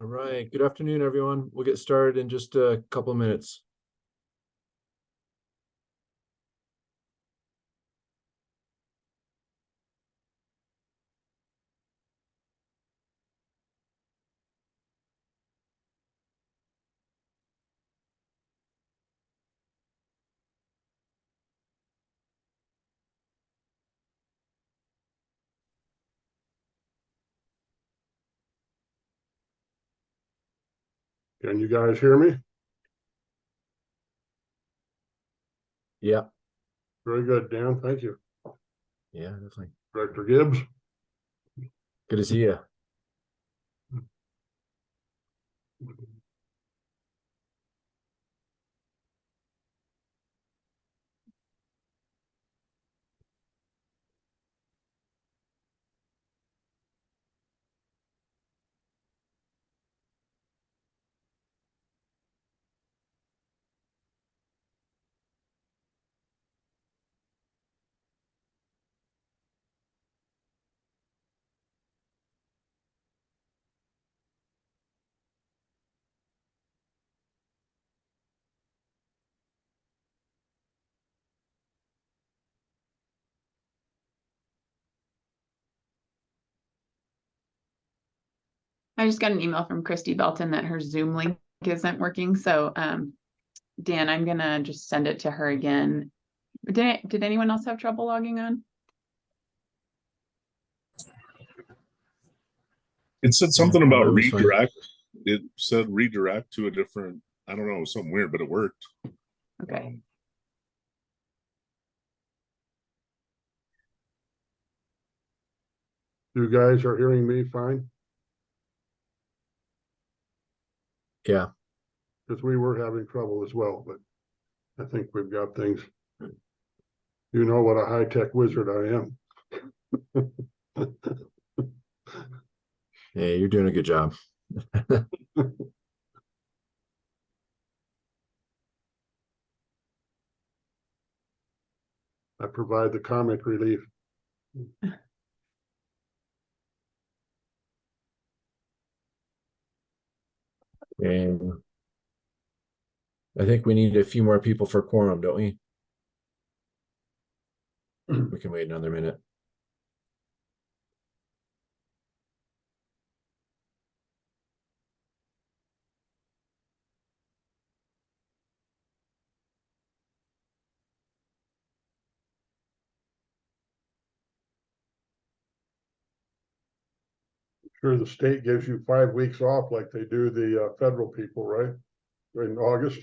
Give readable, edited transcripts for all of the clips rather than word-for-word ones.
All right, good afternoon, everyone. We'll get started in just a couple of minutes. Can you guys hear me? Yeah, Very good, Dan. Thank you. yeah, definitely. Director Gibbs. Good to see you. I just got an email from Christy Belton that her Zoom link isn't working. So Dan, I'm gonna just send it to her again. Did anyone else have trouble logging on? It said something about it was fine. redirect. It said redirect to a different, I don't know, something weird, but it worked. Okay. You guys are hearing me fine? Yeah, Because we were having trouble as well, but I think we've got things. You know what a high-tech wizard I am. hey, you're doing a good job. I provide the comic relief. And I think we need a few more people for quorum, don't we? We can wait another minute. Sure, the state gives you 5 weeks off like they do the federal people, right? In August.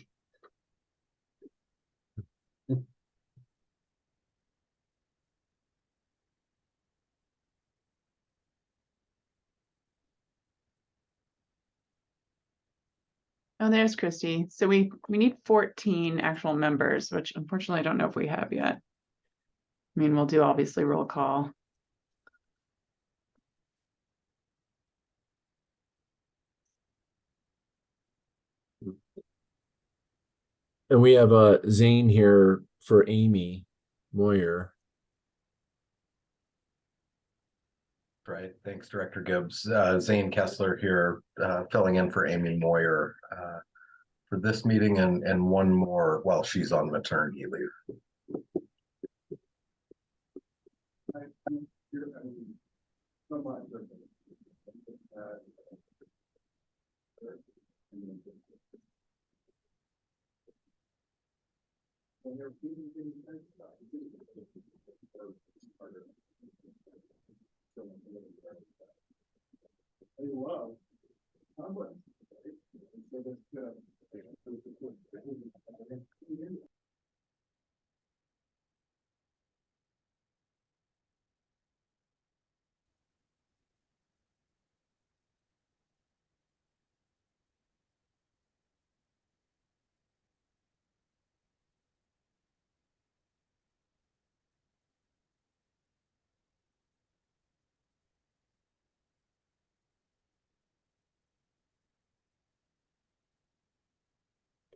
Oh, there's Christy. So we need 14 actual members, which unfortunately I don't know if we have yet. I mean, we'll do obviously roll call. And we have Zane here for Amy Moyer. Right. Thanks, Director Gibbs. Zane Kessler here, filling in for Amy Moyer for this meeting and one more while she's on maternity leave.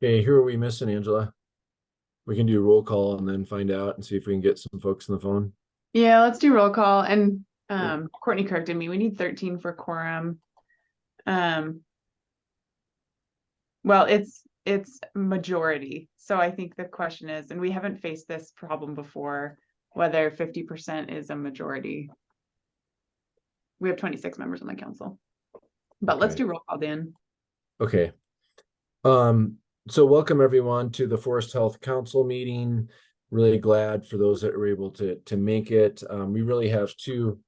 Okay, who are we missing, Angela? We can do roll call and then find out and see if we can get some folks on the phone. Yeah, let's do roll call. And Courtney corrected me. We need 13 for quorum. Well, it's majority. So I think the question is, and we haven't faced this problem before, whether 50% is a majority. We have 26 members on the council. But let's Okay. do roll call, Dan. Okay. So welcome everyone to the Forest Health Council meeting. Really glad for those that were able to make it. We really have two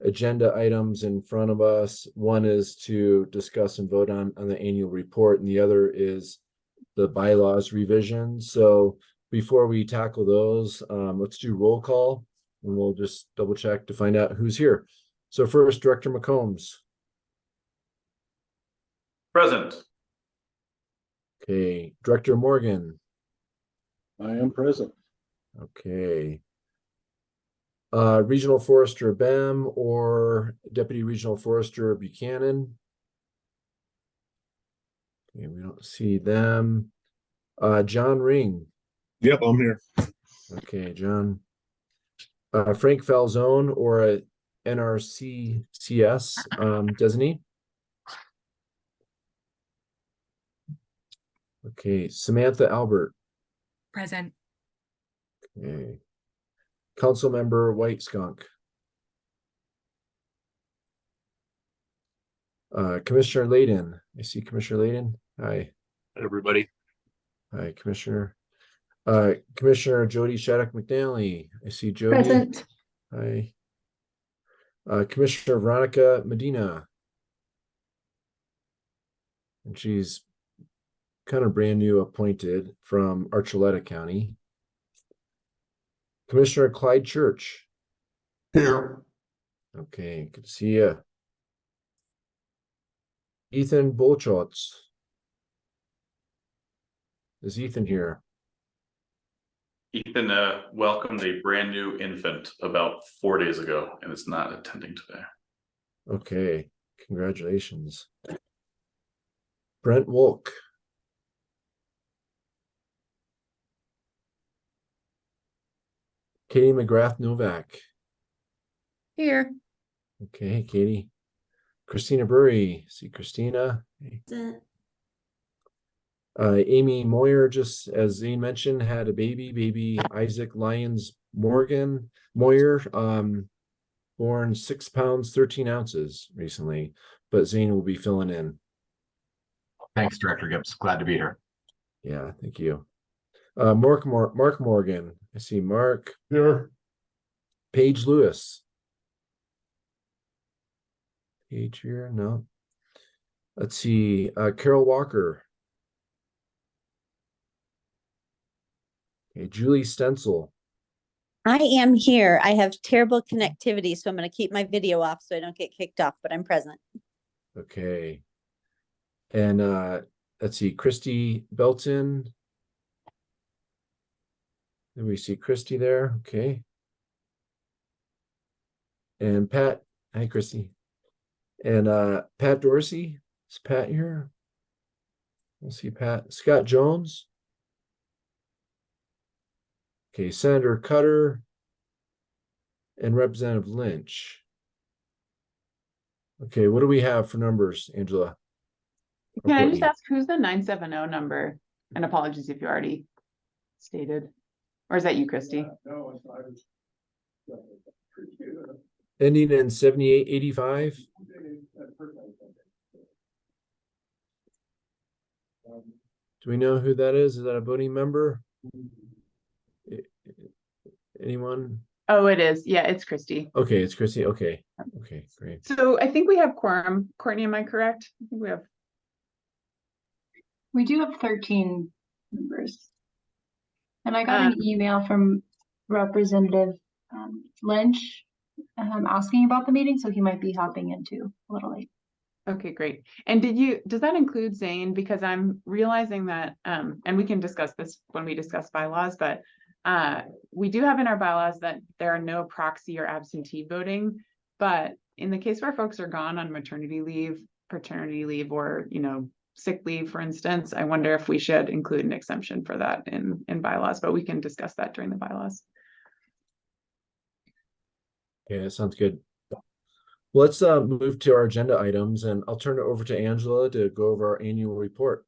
agenda items in front of us. One is to discuss and vote on the annual report, and the other is the bylaws revision. So before we tackle those, let's do roll call, and we'll just double check to find out who's here. So first, Director McCombs. Present. Okay, Director Morgan. I am present. Okay. Regional Forester Bem or Deputy Regional Forester Buchanan. Okay, we don't see them. John Ring. Yep, I'm here. Okay, John. Frank Falzone or a NRCCS designee. Okay, Samantha Albert. Present. Okay. Councilmember White Skunk. Commissioner Layden. I see Commissioner Layden. Hi. Everybody. Hi, Commissioner. Commissioner Jody Shattuck McNally. I see Jody. Present. Hi. Commissioner Veronica Medina. And she's kind of brand new appointed from Archuleta County. Commissioner Clyde Church. Here. Okay, good to see you. Ethan Bolchotz. Is Ethan here? Ethan welcomed a brand new infant about 4 days ago and is not attending today. Okay, congratulations. Brent Wolk. Katie McGrath Novak. Here. Okay, Katie. Christina Burry. See Christina. Amy Moyer, just as Zane mentioned, had a baby Isaac Lyons Moyer, born 6 pounds, 13 ounces recently, but Zane will be filling in. Thanks, Director Gibbs. Glad to be here. Yeah, thank you. Mark Morgan. I see Mark. Here. Paige Lewis. Paige here, no. Let's see, Carol Walker. Okay, Julie Stencil. I am here. I have terrible connectivity, so I'm going to keep my video off so I don't get kicked off, but I'm present. Okay. And let's see, Christy Belton. Then we see Christy there. Okay. And Pat. Hi, Christy. And Pat Dorsey. Is Pat here? We'll see Pat. Scott Jones. Okay, Senator Cutter. And Representative Lynch. Okay, what do we have for numbers, Angela? Can I just Courtney? ask who's the 970 number? And apologies if you already stated. Or is that you, Christy? No, Ending in 7885. Do we know who that is? Is that a voting member? Anyone? Oh, it is. Yeah, it's Christy. Okay, it's Chrissy. Okay. Okay, great. So I think we have quorum. Courtney, am I correct? I think we have. We do have 13 members. And I got an email from Representative Lynch asking about the meeting, so he might be hopping into a little late. Okay, great. And does that include Zane? Because I'm realizing that, and we can discuss this when we discuss bylaws, but we do have in our bylaws that there are no proxy or absentee voting. But in the case where folks are gone on maternity leave, paternity leave, or, sick leave, for instance, I wonder if we should include an exemption for that in bylaws, but we can discuss that during the bylaws. Yeah, that sounds good. Let's move to our agenda items, and I'll turn it over to Angela to go over our annual report.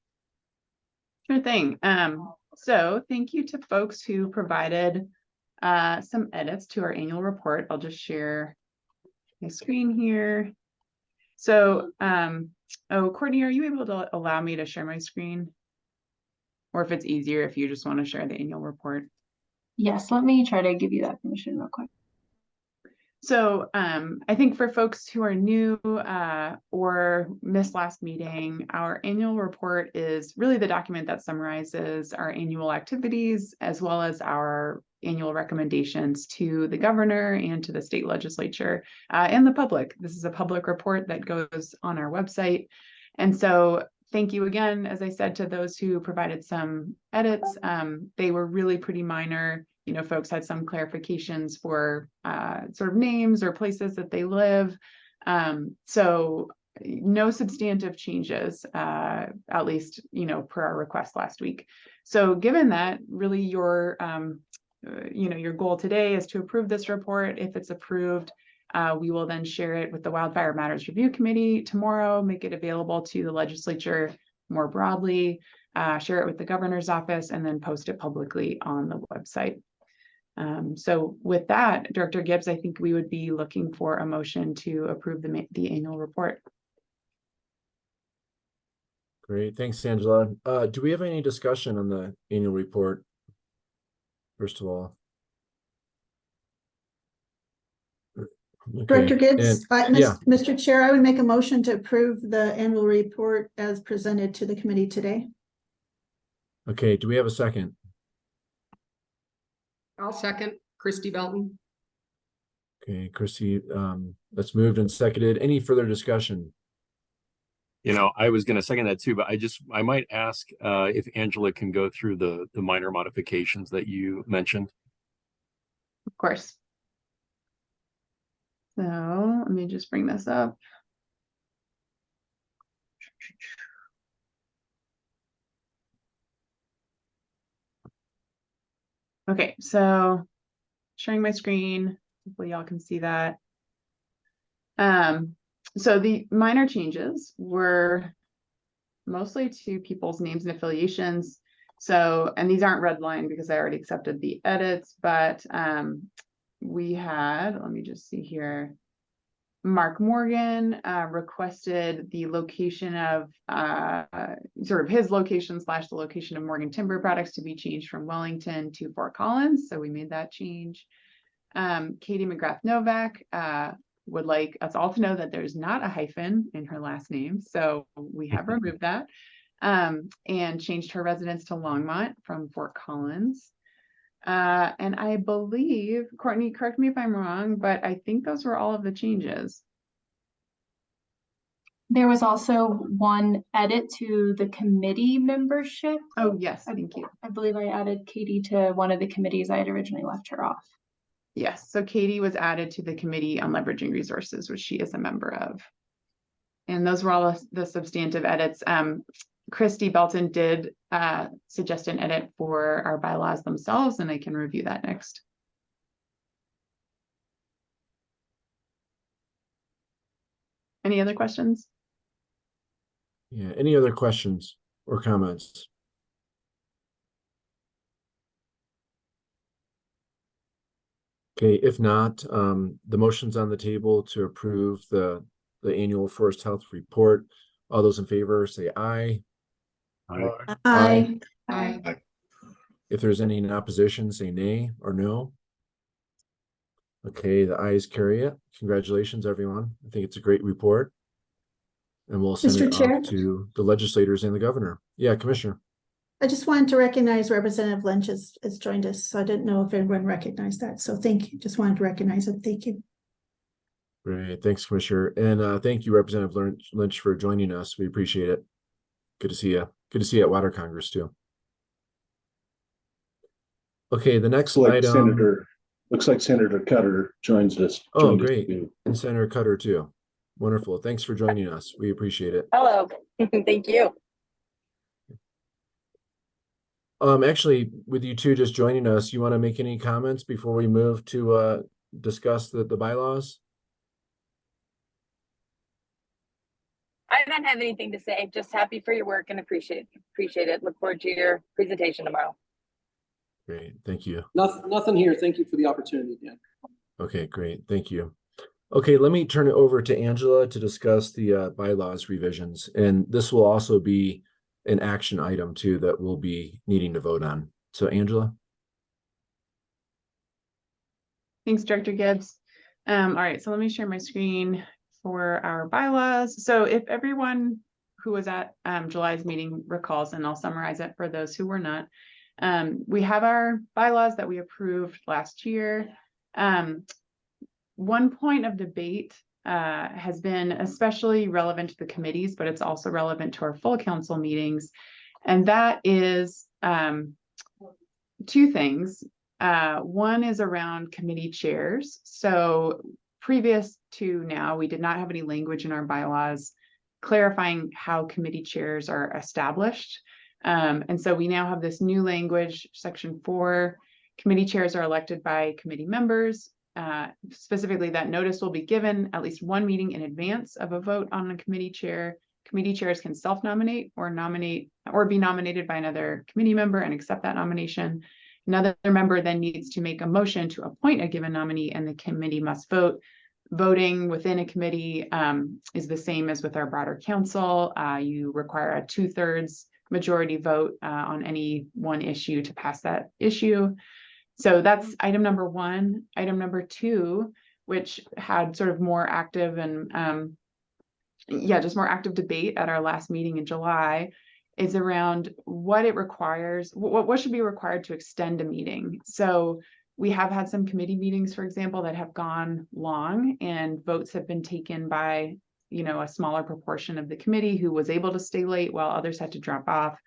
Sure thing. So thank you to folks who provided some edits to our annual report. I'll just share my screen here. So, oh, Courtney, are you able to allow me to share my screen? Or if it's easier, if you just want to share the annual report. Yes, let me try to give you that permission real quick. So I think for folks who are new or missed last meeting, our annual report is really the document that summarizes our annual activities as well as our annual recommendations to the governor and to the state legislature and the public. This is a public report that goes on our website. And so thank you again, as I said, to those who provided some edits. They were really pretty minor. You know, folks had some clarifications for sort of names or places that they live. So no substantive changes, at least, you know, per our request last week. So given that, really your, you know, your goal today is to approve this report. If it's approved, we will then share it with the Wildfire Matters Review Committee tomorrow, make it available to the legislature more broadly, share it with the governor's office, and then post it publicly on the website. So with that, Director Gibbs, I think we would be looking for a motion to approve the annual report. Great, thanks, Angela. Do we have any discussion on the annual report? First of all. Director Okay, Gibbs, yeah. Mr. Chair, I would make a motion to approve the annual report as presented to the committee today. Okay, do we have a second? I'll second. Christy Belton. Okay, Chrissy, that's moved and seconded. Any further discussion? You know, I was going to second that too, but I might ask if Angela can go through the minor modifications that you mentioned. Of course. So let me just bring this up. Okay, so sharing my screen. Hopefully y'all can see that. So the minor changes were mostly to people's names and affiliations. So, and these aren't redlined because I already accepted the edits, but we had, let me just see here. Mark Morgan requested the location of sort of his location / the location of Morgan Timber Products to be changed from Wellington to Fort Collins. So we made that change. Katie McGrath Novak would like us all to know that there's not a hyphen in her last name. So we have removed that and changed her residence to Longmont from Fort Collins. And I believe, Courtney, correct me if I'm wrong, but I think those were all of the changes. There was also one edit to the committee membership. Oh, yes, thank you. I believe I added Katie to one of the committees. I had originally left her off. Yes, so Katie was added to the Committee on Leveraging Resources, which she is a member of. And those were all the substantive edits. Christy Belton did suggest an edit for our bylaws themselves, and I can review that next. Any other questions? Yeah, any other questions or comments? Okay, if not, the motion's on the table to approve the annual Forest Health Report. All those in favor say aye. Aye. Aye. If there's any in opposition, say nay or no. Okay, the ayes carry it. Congratulations, everyone. I think it's a great report. And we'll send Mr. it Chair? off to the legislators and the governor. Yeah, Commissioner. I just wanted to recognize Representative Lynch has joined us. So I didn't know if everyone recognized that. So thank you. Just wanted to recognize it. Thank you. Great. Thanks, Commissioner. And thank you, Representative Lynch, for joining us. We appreciate it. Good to see you. Good to see you at Water Congress, too. Okay, the next item. Looks like Senator Cutter joins us. Oh, great. And Senator Cutter, too. Wonderful. Thanks for joining us. We appreciate it. Hello. Thank you. Actually, with you two just joining us, you want to make any comments before we move to discuss the bylaws? I don't have anything to say. Just happy for your work and appreciate it. Look forward to your presentation tomorrow. Great, thank you. Nothing here. Thank you for the opportunity, Dan. Okay, great, thank you. Okay, let me turn it over to Angela to discuss the bylaws revisions, and this will also be an action item too that we'll be needing to vote on. So Angela? Thanks, Director Gibbs. All right, so let me share my screen for our bylaws. So if everyone who was at July's meeting recalls, and I'll summarize it for those who were not, we have our bylaws that we approved last year. One point of debate has been especially relevant to the committees, but it's also relevant to our full council meetings. And that is two things. One is around committee chairs. So previous to now, we did not have any language in our bylaws clarifying how committee chairs are established. And so we now have this new language, section 4, committee chairs are elected by committee members. Specifically, that notice will be given at least one meeting in advance of a vote on a committee chair. Committee chairs can self-nominate or nominate or be nominated by another committee member and accept that nomination. Another member then needs to make a motion to appoint a given nominee, and the committee must vote. Voting within a committee is the same as with our broader council. You require a 2/3 majority vote on any one issue to pass that issue. So that's item number 1. Item number 2, which had sort of more active and just more active debate at our last meeting in July, is around what it requires, what should be required to extend a meeting. So we have had some committee meetings, for example, that have gone long and votes have been taken by, a smaller proportion of the committee who was able to stay late while others had to drop off.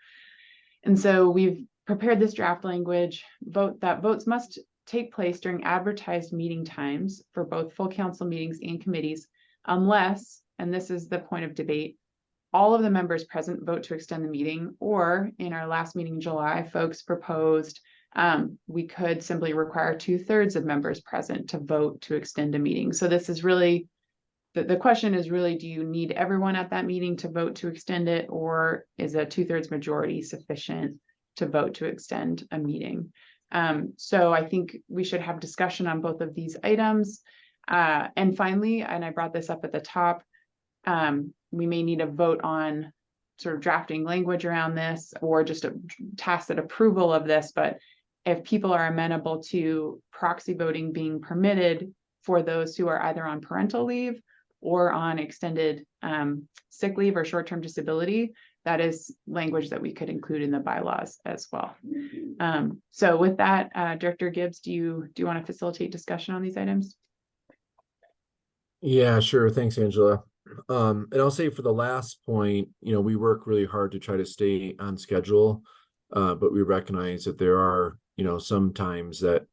And so we've prepared this draft language, votes must take place during advertised meeting times for both full council meetings and committees, unless, and this is the point of debate, all of the members present vote to extend the meeting, or in our last meeting in July, folks proposed we could simply require 2/3 of members present to vote to extend a meeting. So this is really, the question is really, do you need everyone at that meeting to vote to extend it, or is a 2/3 majority sufficient to vote to extend a meeting? So I think we should have discussion on both of these items. And finally, and I brought this up at the top, we may need a vote on sort of drafting language around this, or just a tacit approval of this. But if people are amenable to proxy voting being permitted for those who are either on parental leave or on extended sick leave or short-term disability, that is language that we could include in the bylaws as well. So with that, Director Gibbs, do you want to facilitate discussion on these items? Yeah, sure. Thanks, Angela. And I'll say for the last point, we work really hard to try to stay on schedule, but we recognize that there are, some times that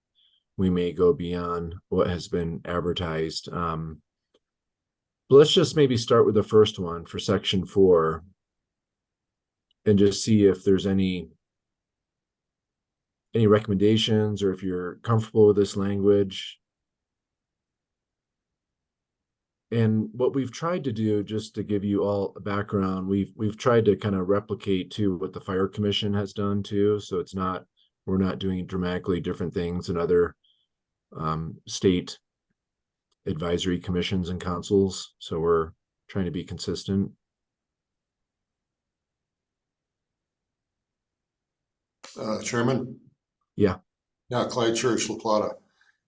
we may go beyond what has been advertised. But let's just maybe start with the first one for section 4 and just see if there's any recommendations, or if you're comfortable with this language. And what we've tried to do, just to give you all a background, we've tried to kind of replicate too what the Fire Commission has done too. So we're not doing dramatically different things than other state advisory commissions and councils. So we're trying to be consistent. Chairman? Yeah. Yeah, Clyde Church, La Plata.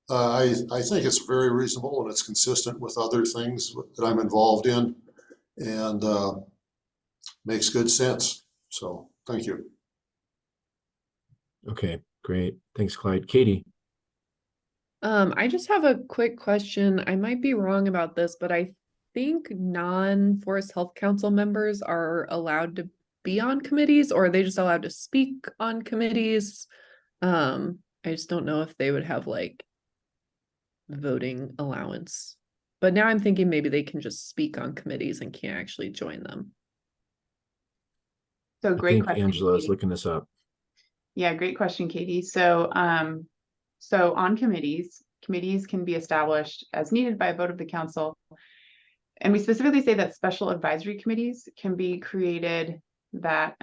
I think it's very reasonable, and it's consistent with other things that I'm involved in, and makes good sense. So thank you. Okay, great. Thanks, Clyde. Katie? I just have a quick question. I might be wrong about this, but I think non-Forest Health Council members are allowed to be on committees, or are they just allowed to speak on committees? I just don't know if they would have like voting allowance. But now I'm thinking maybe they can just speak on committees and can't actually join them. So great question. Angela is looking this up. Yeah, great question, Katie. So so on committees can be established as needed by a vote of the council. and we specifically say that special advisory committees can be created that,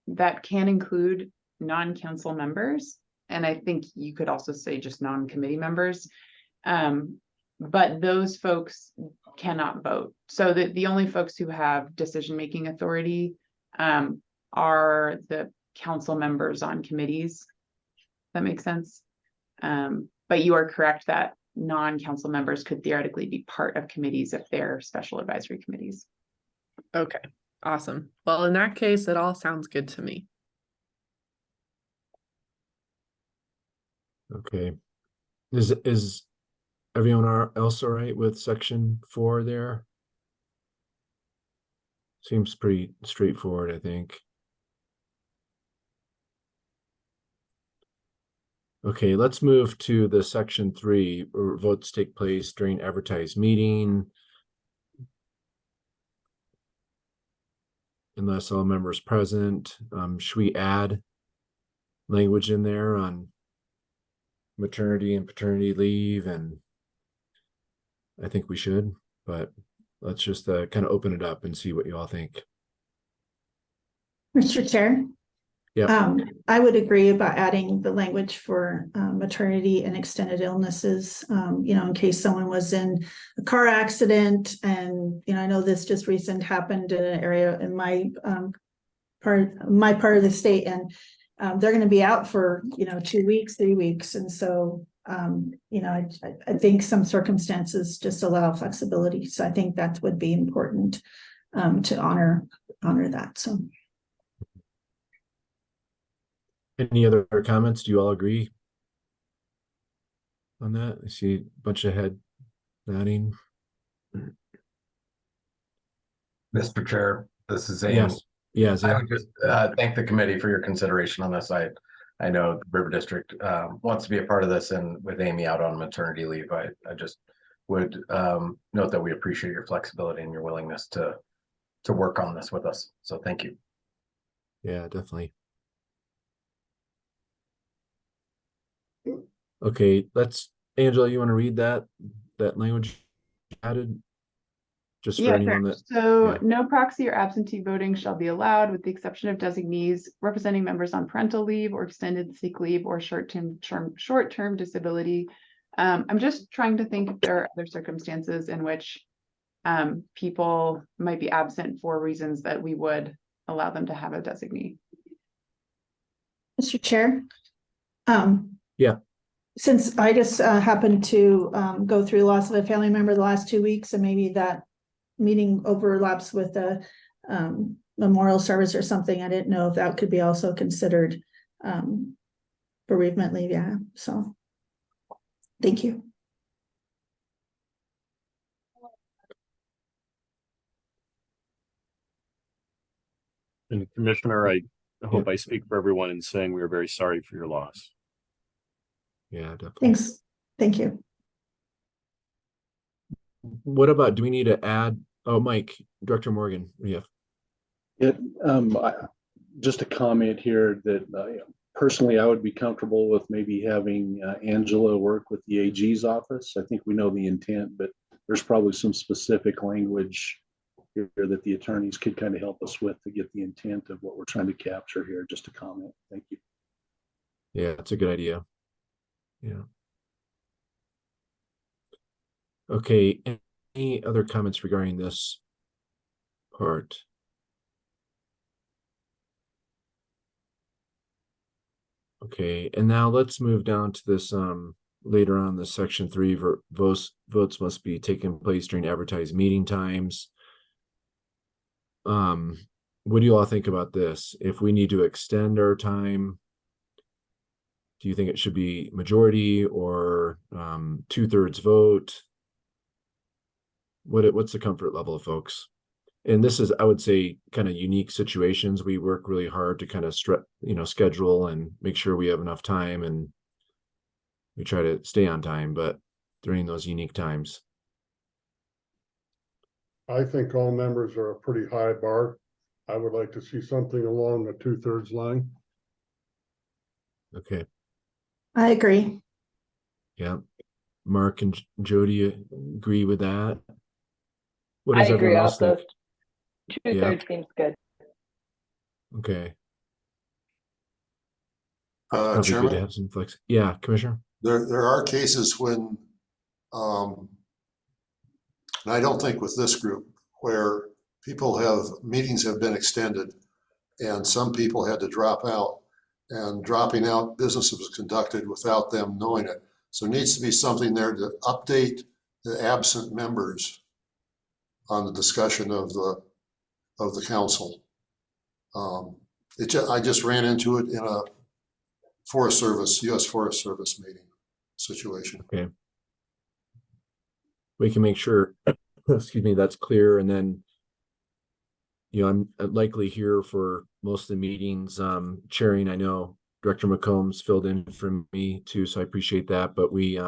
that can include non-council members. And I think you could also say just non-committee members. But those folks cannot vote. So the only folks who have decision-making authority are the council members on committees. That makes sense. But you are correct that non-council members could theoretically be part of committees if they're special advisory committees. Okay, awesome. Well, in that case, it all sounds good to me. Okay. Is everyone else all right with section 4 there? Seems pretty straightforward, I think. Okay, let's move to the section 3, where votes take place during advertised meeting. Unless all members present, should we add language in there on maternity and paternity leave? And I think we should, but let's just kind of open it up and see what you all think. Mr. Chair? Yeah. I would agree about adding the language for maternity and extended illnesses, in case someone was in a car accident. And, I know this just recent happened in an area in my part of the state, and they're going to be out for, 2 weeks, 3 weeks. And so, I think some circumstances just allow flexibility. So I think that would be important to honor that. So. Any other comments? Do you all agree on that? I see a bunch of head nodding. Mr. Chair, this is Zane. Yes. Yeah, Zane. I would just thank the committee for your consideration on this. I know the River District wants to be a part of this, and with Amy out on maternity leave, I just would note that we appreciate your flexibility and your willingness to work on this with us. So thank you. Yeah, definitely. Okay, Angela, you want to read that language added? Just for anyone that. So no proxy or absentee voting shall be allowed, with the exception of designees representing members on parental leave or extended sick leave or short-term disability. I'm just trying to think if there are other circumstances in which people might be absent for reasons that we would allow them to have a designee. Mr. Chair? Yeah. Since I just happened to go through the loss of a family member the last 2 weeks, and maybe that meeting overlaps with a memorial service or something, I didn't know if that could be also considered bereavement leave. Yeah, so thank you. And Commissioner, I hope I speak for everyone in saying we are very sorry for your loss. Yeah, definitely. Thanks. Thank you. What about, do we need to add, Mike, Director Morgan, yeah. Just a comment here that personally, I would be comfortable with maybe having Angela work with the AG's office. I think we know the intent, but there's probably some specific language here that the attorneys could kind of help us with to get the intent of what we're trying to capture here. Just a comment. Thank you. Yeah, that's a good idea. Yeah. Okay, any other comments regarding this part? Okay, and now let's move down to this later on, the section 3, votes must be taking place during advertised meeting times. What do you all think about this? If we need to extend our time, do you think it should be majority or 2/3 vote? What's the comfort level of folks? And this is, I would say, kind of unique situations. We work really hard to kind of schedule and make sure we have enough time, and we try to stay on time, but during those unique times. I think all members are a pretty high bar. I would like to see something along the 2/3 line. Okay. I agree. Yeah. Mark and Jody agree with that. What I does agree everyone else also. think? 2/3 seems good. Okay. Probably good to Chairman, have some flex. Yeah, Commissioner. there are cases when, and I don't think with this group, where meetings have been extended and some people had to drop out, and dropping out, business was conducted without them knowing it. So there needs to be something there to update the absent members on the discussion of the council. I just ran into it in a Forest Service, U.S. Forest Service meeting situation. Okay. We can make sure, excuse me, that's clear. And then, I'm likely here for most of the meetings. Chairing, I know Director McCombs filled in for me too, so I appreciate that. But we,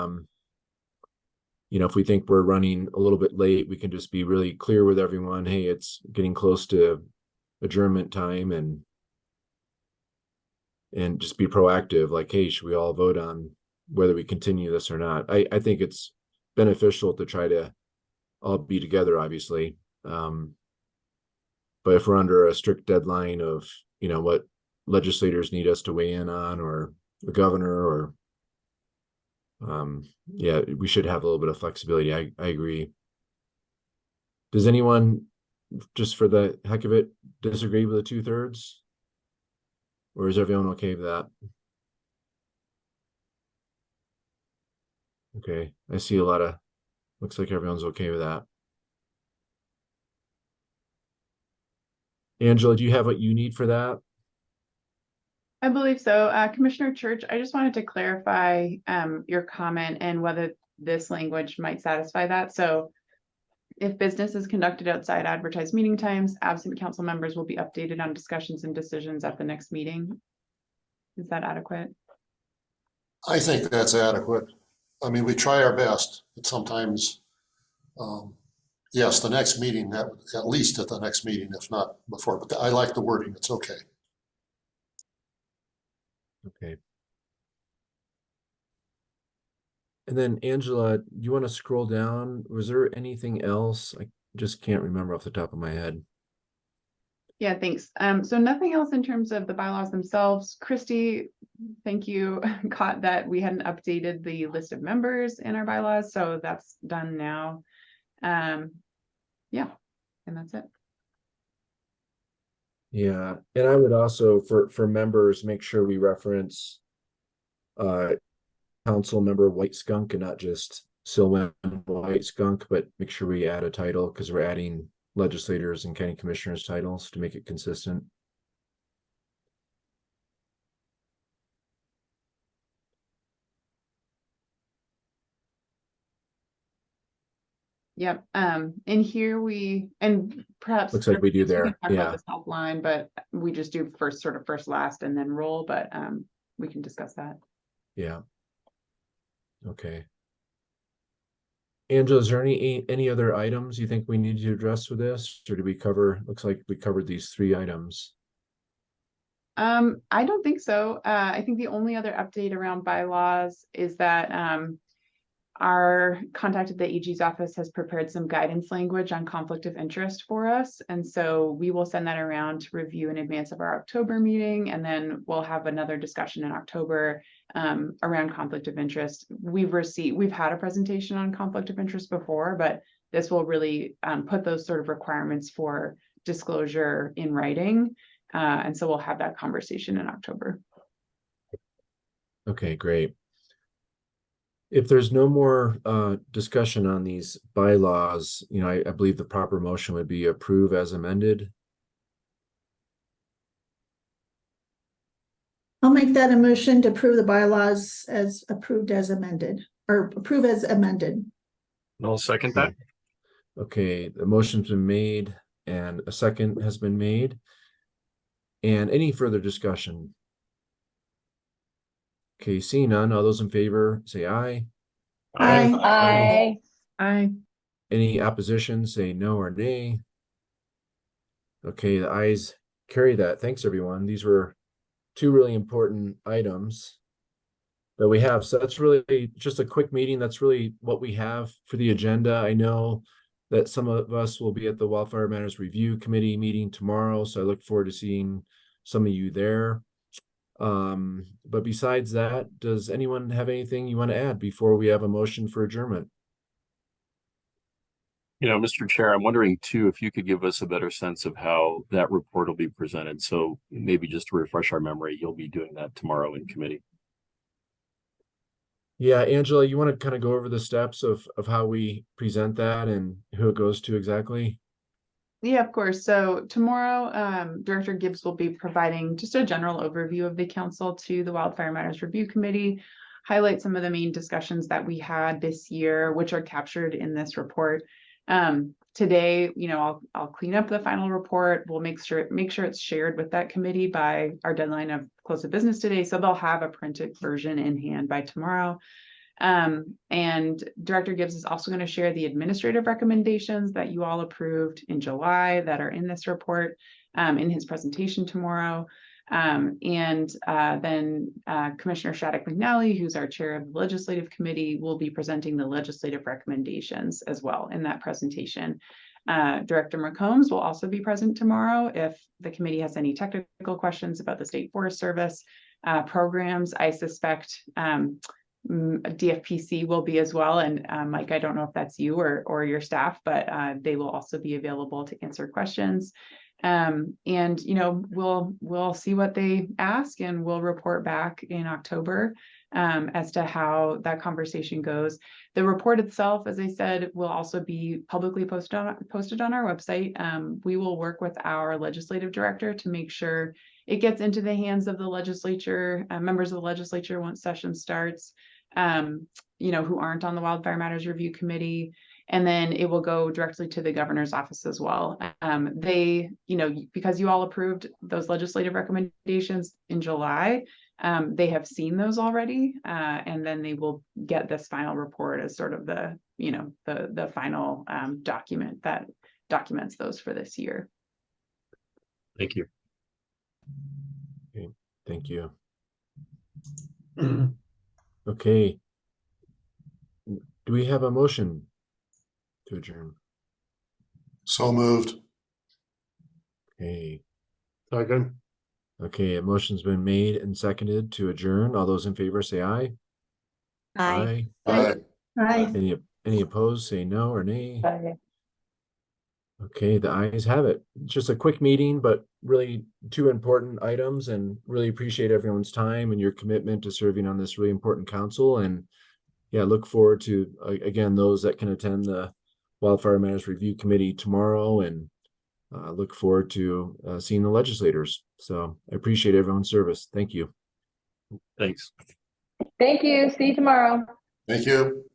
if we think we're running a little bit late, we can just be really clear with everyone. Hey, it's getting close to adjournment time, and just be proactive. Like, hey, should we all vote on whether we continue this or not? I think it's beneficial to try to all be together, obviously. But if we're under a strict deadline of, what legislators need us to weigh in on, or the governor, or yeah, we should have a little bit of flexibility. I agree. Does anyone, just for the heck of it, disagree with the 2/3? Or is everyone okay with that? Okay, I see looks like everyone's okay with that. Angela, do you have what you need for that? I believe so. Commissioner Church, I just wanted to clarify your comment and whether this language might satisfy that. So if business is conducted outside advertised meeting times, absent council members will be updated on discussions and decisions at the next meeting. Is that adequate? I think that's adequate. I mean, we try our best, but sometimes, yes, the next meeting, at least at the next meeting, if not before, but I like the wording. It's okay. Okay. And then Angela, do you want to scroll down? Was there anything else? I just can't remember off the top of my head. Yeah, thanks. So nothing else in terms of the bylaws themselves. Christy, thank you. Caught that we hadn't updated the list of members in our bylaws, so that's done now. Yeah, and that's it. Yeah, and I would also, for members, make sure we reference council member White Skunk and not just Sylvan White Skunk, but make sure we add a title, because we're adding legislators and county commissioners titles to make it consistent. Yep. And here and perhaps Looks like we do there. can talk Yeah. about this offline, but we just do first last and then roll, but we can discuss that. Yeah. Okay. Angela, is there any other items you think we need to address with this, or do we cover? Looks like we covered these 3 items. I don't think so. I think the only other update around bylaws is that our contact at the AG's office has prepared some guidance language on conflict of interest for us. And so we will send that around to review in advance of our October meeting. And then we'll have another discussion in October around conflict of interest. We've had a presentation on conflict of interest before, but this will really put those sort of requirements for disclosure in writing. And so we'll have that conversation in October. Okay, great. If there's no more discussion on these bylaws, I believe the proper motion would be approve as amended. I'll make that a motion to approve the bylaws as approved as amended, or approve as amended. I'll second that. Okay, the motion's been made and a second has been made. And any further discussion? Okay, seeing none, all those in favor say aye. Aye. Aye. Aye. Any opposition, say no or nay. Okay, the ayes carry that. Thanks, everyone. These were 2 really important items that we have. So that's really just a quick meeting. That's really what we have for the agenda. I know that some of us will be at the Wildfire Matters Review Committee meeting tomorrow, so I look forward to seeing some of you there. But besides that, does anyone have anything you want to add before we have a motion for adjournment? You know, Mr. Chair, I'm wondering too, if you could give us a better sense of how that report will be presented. So maybe just to refresh our memory, you'll be doing that tomorrow in committee. Yeah, Angela, you want to kind of go over the steps of how we present that and who it goes to exactly? Yeah, of course. So tomorrow, Director Gibbs will be providing just a general overview of the council to the Wildfire Matters Review Committee, highlight some of the main discussions that we had this year, which are captured in this report. Today, you know, I'll clean up the final report. We'll make sure it's shared with that committee by our deadline of close of business today. So they'll have a printed version in hand by tomorrow. And Director Gibbs is also going to share the administrative recommendations that you all approved in July that are in this report in his presentation tomorrow. Then Commissioner Shattuck McNally, who's our chair of the legislative committee, will be presenting the legislative recommendations as well in that presentation. Director McCombs will also be present tomorrow if the committee has any technical questions about the State Forest Service programs. I suspect DFPC will be as well. And Mike, I don't know if that's you or your staff, but they will also be available to answer questions. And you know, we'll see what they ask, and we'll report back in October as to how that conversation goes. The report itself, as I said, will also be publicly posted on our website. We will work with our legislative director to make sure it gets into the hands of the legislature, members of the legislature once session starts, you know, who aren't on the Wildfire Matters Review Committee. And then it will go directly to the governor's office as well. They, you know, because you all approved those legislative recommendations in July, they have seen those already. And then they will get this final report as sort of the, you know, the final document that documents those for this year. Thank you. Okay, thank you. Okay. Do we have a motion to adjourn? So moved. Okay. Second. Okay, a motion's been made and seconded to adjourn. All those in favor say aye. Aye. Aye. Aye. Any opposed, say no or nay. Okay, the ayes have it. Just a quick meeting, but really two important items, and really appreciate everyone's time and your commitment to serving on this really important council. And yeah, look forward to, again, those that can attend the Wildfire Matters Review Committee tomorrow, and look forward to seeing the legislators. So I appreciate everyone's service. Thank you. Thanks. Thank you. See you tomorrow. Thank you.